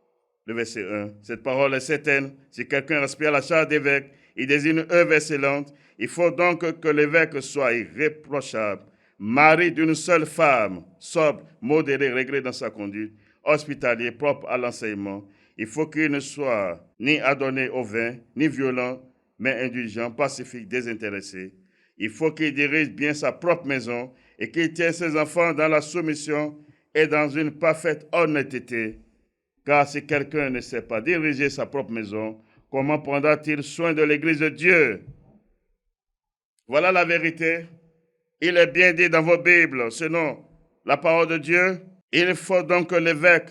le verset 1. Cette parole est certaine. Si quelqu'un respire la charge d'évêque, il désigne une œuvre excellente. Il faut donc que l'évêque soit irréprochable, mari d'une seule femme, sobre, modéré, réglé dans sa conduite, hospitalier, propre à l'enseignement. Il faut qu'il ne soit ni adonné au vin, ni violent, mais indulgent, pacifique, désintéressé. Il faut qu'il dirige bien sa propre maison et qu'il tienne ses enfants dans la soumission et dans une parfaite honnêteté. Car si quelqu'un ne sait pas diriger sa propre maison, comment prendra-t-il soin de l'Église de Dieu? Voilà la vérité. Il est bien dit dans vos Bibles, selon la parole de Dieu, il faut donc que l'évêque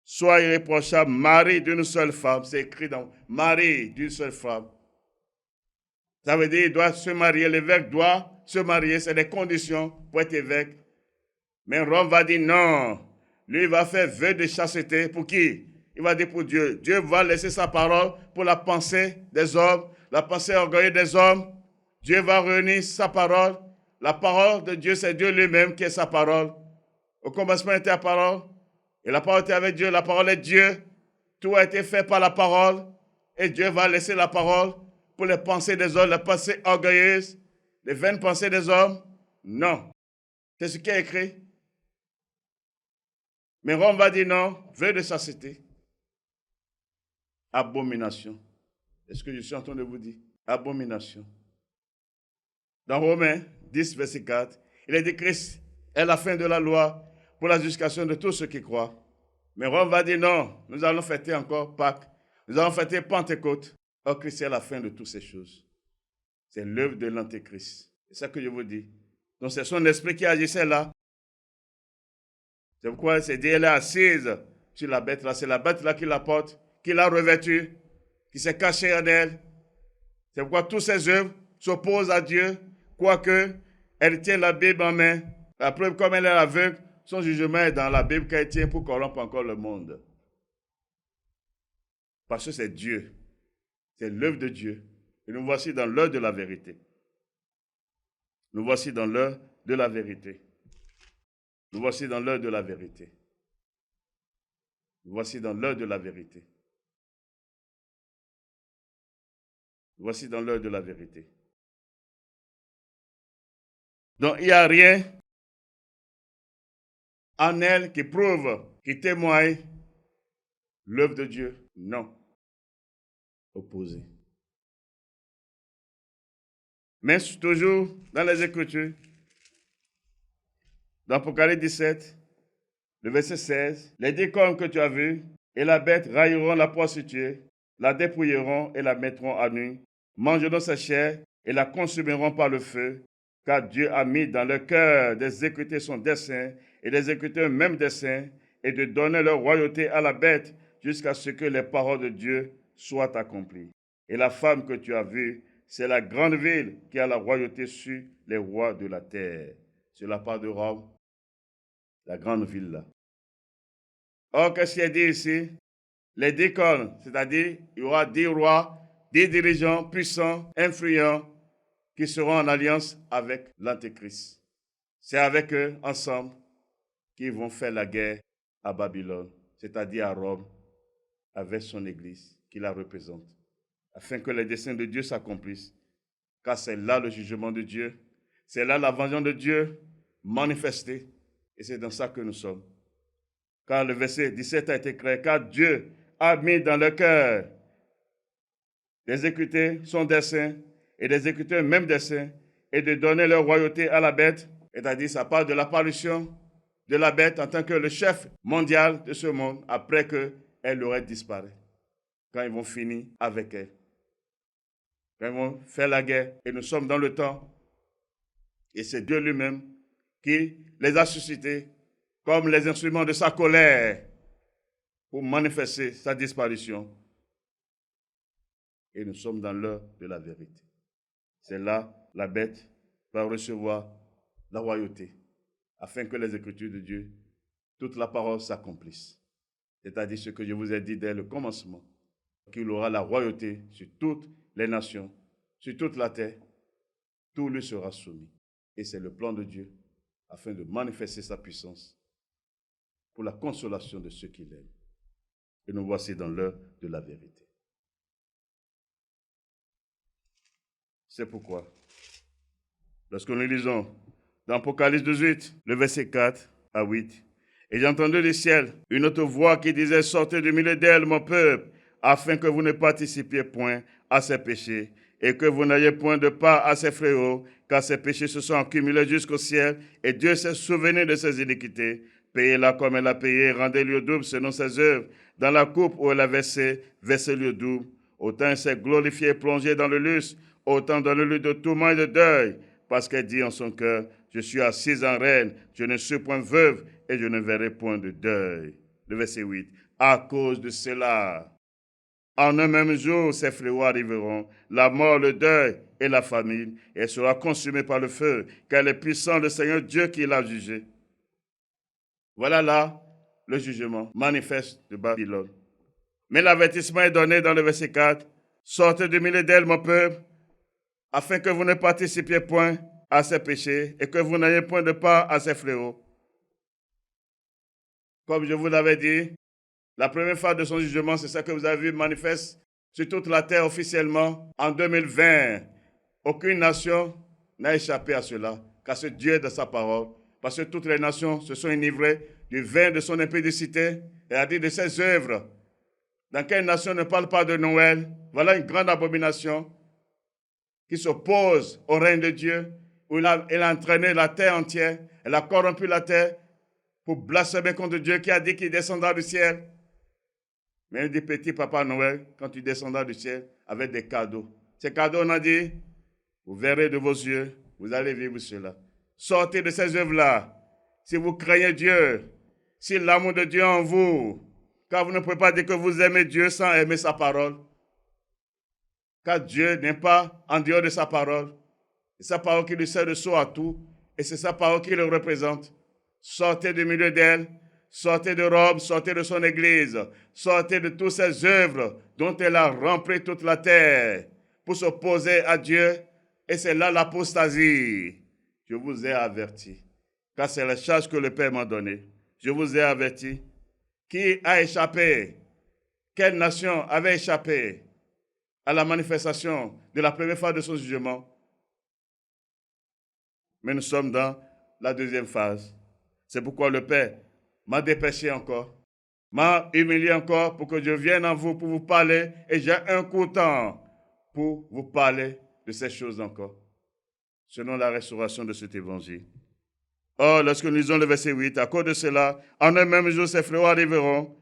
soit irréprochable, mari d'une seule femme. C'est écrit dans mari d'une seule femme. Ça veut dire qu'il doit se marier, l'évêque doit se marier, c'est des conditions pour être évêque. Mais Rome va dire non. Lui, il va faire vœu de chasteté. Pour qui? Il va dire pour Dieu. Dieu va laisser sa parole pour la pensée des hommes, la pensée orgueilleuse des hommes. Dieu va réunir sa parole. La parole de Dieu, c'est Dieu lui-même qui est sa parole. Au commencement était la parole. Et la parole était avec Dieu. La parole est Dieu. Tout a été fait par la parole. Et Dieu va laisser la parole pour les pensées des hommes, les pensées orgueilleuses, les vaines pensées des hommes. Non. C'est ce qui est écrit. Mais Rome va dire non, vœu de chasteté. Abomination. Est-ce que je suis en train de vous dire? Abomination. Dans Romains 10, verset 4, il est dit Christ est la fin de la loi pour la justification de tous ceux qui croient. Mais Rome va dire non, nous allons fêter encore Pâques, nous allons fêter Pentecôte. Or, Christ est la fin de toutes ces choses. C'est l'œuvre de l'Antéchrist. C'est ça que je vous dis. Donc, c'est son esprit qui agissait là. C'est pourquoi c'est dit, elle est assise sur la bête là. C'est la bête là qui la porte, qui l'a revêtue, qui s'est cachée en elle. C'est pourquoi toutes ses œuvres s'opposent à Dieu, quoique elle tient la Bible en main. La preuve, comme elle est aveugle, son jugement est dans la Bible qu'elle tient pour corrompre encore le monde. Parce que c'est Dieu. C'est l'œuvre de Dieu. Et nous voici dans l'heure de la vérité. Nous voici dans l'heure de la vérité. Nous voici dans l'heure de la vérité. Nous voici dans l'heure de la vérité. Nous voici dans l'heure de la vérité. Donc, il n'y a rien en elle qui prouve, qui témoigne l'œuvre de Dieu. Non. Opposé. Mais toujours dans les Écritures, dans Apocalypse 17, le verset 16, les 10 cornes que tu as vues et la bête railleront la prostituée, la dépouilleront et la mettront à nu, mangeront sa chair et la consumeront par le feu, car Dieu a mis dans leur cœur d'exécuter son dessein et d'exécuter un même dessein et de donner leur royauté à la bête jusqu'à ce que les paroles de Dieu soient accomplies. Et la femme que tu as vue, c'est la grande ville qui a la royauté sur les rois de la terre. C'est la part de Rome, la grande ville là. Or, qu'est-ce qu'il est dit ici? Les 10 cornes, c'est-à-dire, il y aura 10 rois, 10 dirigeants puissants, influents, qui seront en alliance avec l'Antéchrist. C'est avec eux, ensemble, qu'ils vont faire la guerre à Babylone, c'est-à-dire à Rome, avec son Église qui la représente, afin que les desseins de Dieu s'accomplissent. Car c'est là le jugement de Dieu, c'est là la vengeance de Dieu manifestée, et c'est dans ça que nous sommes. Car le verset 17 a été clair, car Dieu a mis dans le cœur d'exécuter son dessein et d'exécuter un même dessein et de donner leur royauté à la bête, c'est-à-dire ça parle de l'apparition de la bête en tant que le chef mondial de ce monde après qu'elle aurait disparu, quand ils vont finir avec elle, quand ils vont faire la guerre. Et nous sommes dans le temps et c'est Dieu lui-même qui les a suscités comme les instruments de sa colère pour manifester sa disparition. Et nous sommes dans l'heure de la vérité. C'est là la bête va recevoir la royauté, afin que les Écritures de Dieu, toute la parole s'accomplisse. C'est-à-dire ce que je vous ai dit dès le commencement, qu'il aura la royauté sur toutes les nations, sur toute la terre, tout lui sera soumis. Et c'est le plan de Dieu, afin de manifester sa puissance pour la consolation de ceux qui l'aiment. Et nous voici dans l'heure de la vérité. C'est pourquoi, lorsque nous lisons dans Apocalypse 18, le verset 4 à 8, et j'ai entendu du ciel une autre voix qui disait, sortez du milieu d'elle, mon peuple, afin que vous ne participiez point à ses péchés, et que vous n'ayez point de part à ses fléaux, car ses péchés se sont accumulés jusqu'au ciel, et Dieu s'est souvenu de ses iniquités. Payez-la comme elle a payé, rendez-lui au double selon ses œuvres. Dans la coupe où elle a versé, versez-lui au double. Autant elle s'est glorifiée et plongée dans le luxe, autant dans le lieu de tourment et de deuil, parce qu'elle dit en son cœur, je suis assise en reine, je ne suis point veuve et je ne verrai point de deuil. Le verset 8. À cause de cela, en un même jour, ces fléaux arriveront, la mort, le deuil et la famine, et elle sera consumée par le feu, car est puissant le Seigneur Dieu qui l'a jugée. Voilà là le jugement manifeste de Babylone. Mais l'avertissement est donné dans le verset 4. Sortez du milieu d'elle, mon peuple, afin que vous ne participiez point à ses péchés et que vous n'ayez point de part à ses fléaux. Comme je vous l'avais dit, la première phase de son jugement, c'est ça que vous avez vu manifeste sur toute la terre officiellement en 2020. Aucune nation n'a échappé à cela, car ce Dieu est de sa parole. Parce que toutes les nations se sont enivrées du vin de son impudicité et a dit de ses œuvres. Dans quelle nation ne parle pas de Noël? Voilà une grande abomination qui s'oppose au règne de Dieu, où elle a entraîné la terre entière, elle a corrompu la terre pour blasphémer contre Dieu qui a dit qu'il descendra du ciel. Mais il dit, petit papa Noël, quand tu descendras du ciel avec des cadeaux. Ces cadeaux, on a dit, vous verrez de vos yeux, vous allez vivre cela. Sortez de ces œuvres-là. Si vous craignez Dieu, si l'amour de Dieu est en vous, car vous ne pouvez pas dire que vous aimez Dieu sans aimer sa parole. Car Dieu n'est pas en dehors de sa parole. C'est sa parole qui lui sert de sceau à tout, et c'est sa parole qui le représente. Sortez du milieu d'elle, sortez de Rome, sortez de son église, sortez de toutes ses œuvres dont elle a rempli toute la terre pour s'opposer à Dieu, et c'est là l'apostasie. Je vous ai averti, car c'est la charge que le Père m'a donnée. Je vous ai averti. Qui a échappé? Quelle nation avait échappé à la manifestation de la première phase de son jugement? Mais nous sommes dans la deuxième phase. C'est pourquoi le Père m'a dépêché encore, m'a humilié encore pour que je vienne en vous pour vous parler, et j'ai un court temps pour vous parler de ces choses encore, selon la restauration de cet évangile. Or, lorsque nous lisons le verset 8, à cause de cela, en un même jour, ces fléaux arriveront,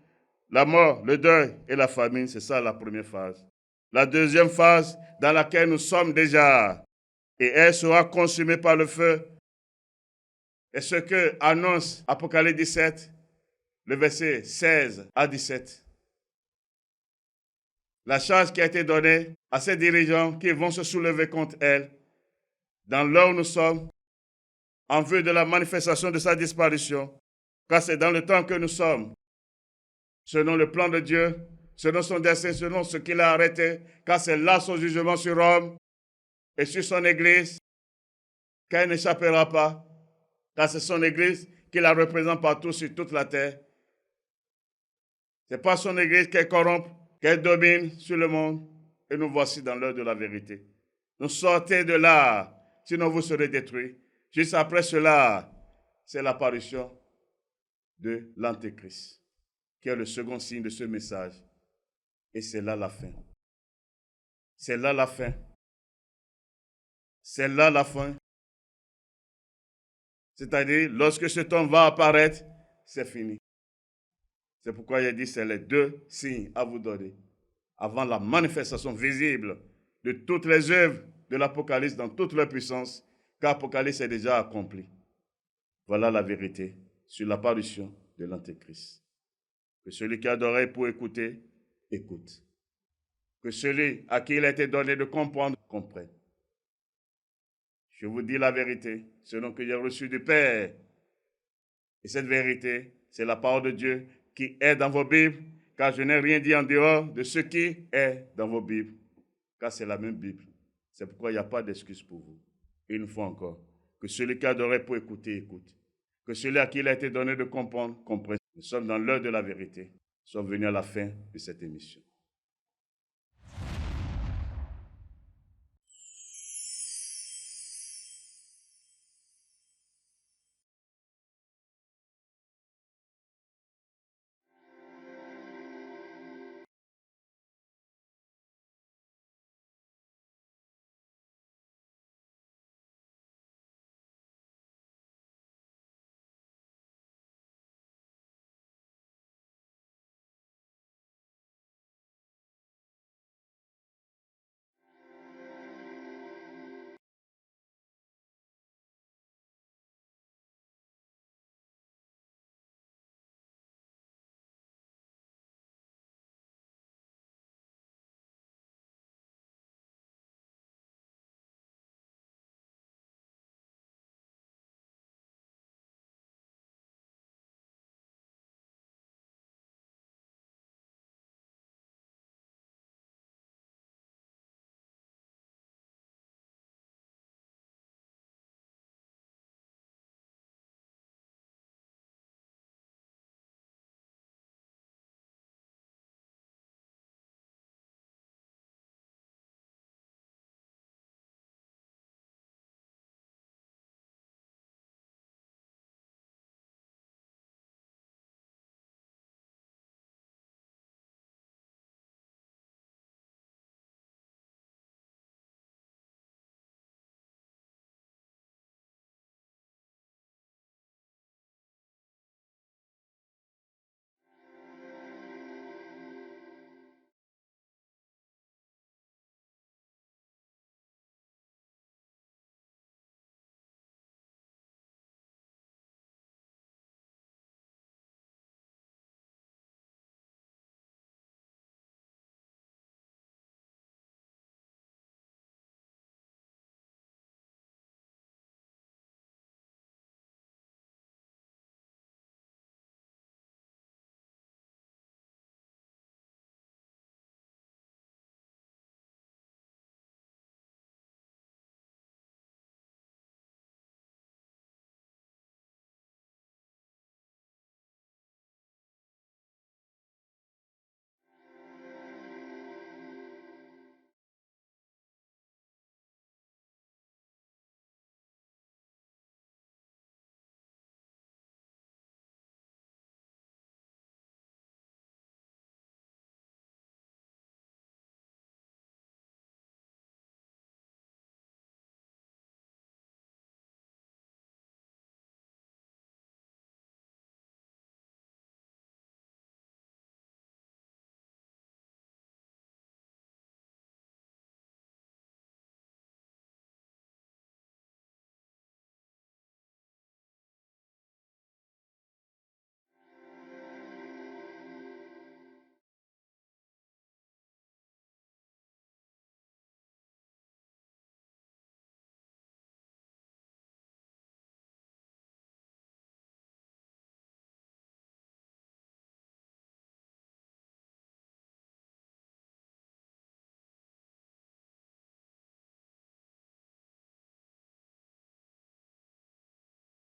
la mort, le deuil et la famine. C'est ça la première phase. La deuxième phase dans laquelle nous sommes déjà, et elle sera consumée par le feu. Et ce que annonce Apocalypse 17, le verset 16 à 17. La charge qui a été donnée à ces dirigeants qui vont se soulever contre elle, dans l'heure où nous sommes, en vue de la manifestation de sa disparition, car c'est dans le temps que nous sommes, selon le plan de Dieu, selon son dessein, selon ce qu'il a arrêté, car c'est là son jugement sur Rome et sur son Église, qu'elle n'échappera pas, car c'est son Église qui la représente partout sur toute la terre. Ce n'est pas son Église qu'elle corrompt, qu'elle domine sur le monde, et nous voici dans l'heure de la vérité. Nous sortez de là, sinon vous serez détruits. Juste après cela, c'est l'apparition de l'Antéchrist, qui est le second signe de ce message. Et c'est là la fin. C'est là la fin. C'est là la fin. C'est-à-dire, lorsque ce temps va apparaître, c'est fini. C'est pourquoi il a dit, c'est les deux signes à vous donner, avant la manifestation visible de toutes les œuvres de l'Apocalypse dans toute leur puissance, car l'Apocalypse est déjà accompli. Voilà la vérité sur l'apparition de l'Antéchrist. Que celui qui a d'oreilles pour écouter, écoute. Que celui à qui il a été donné de comprendre, comprenne. Je vous dis la vérité, selon que j'ai reçu du Père. Et cette vérité, c'est la parole de Dieu qui est dans vos Bibles, car je n'ai rien dit en dehors de ce qui est dans vos Bibles, car c'est la même Bible. C'est pourquoi il n'y a pas d'excuse pour vous. Et une fois encore, que celui qui a d'oreilles pour écouter, écoute. Que celui à qui il a été donné de comprendre, comprenne. Nous sommes dans l'heure de la vérité. Nous sommes venus à la fin de cette émission.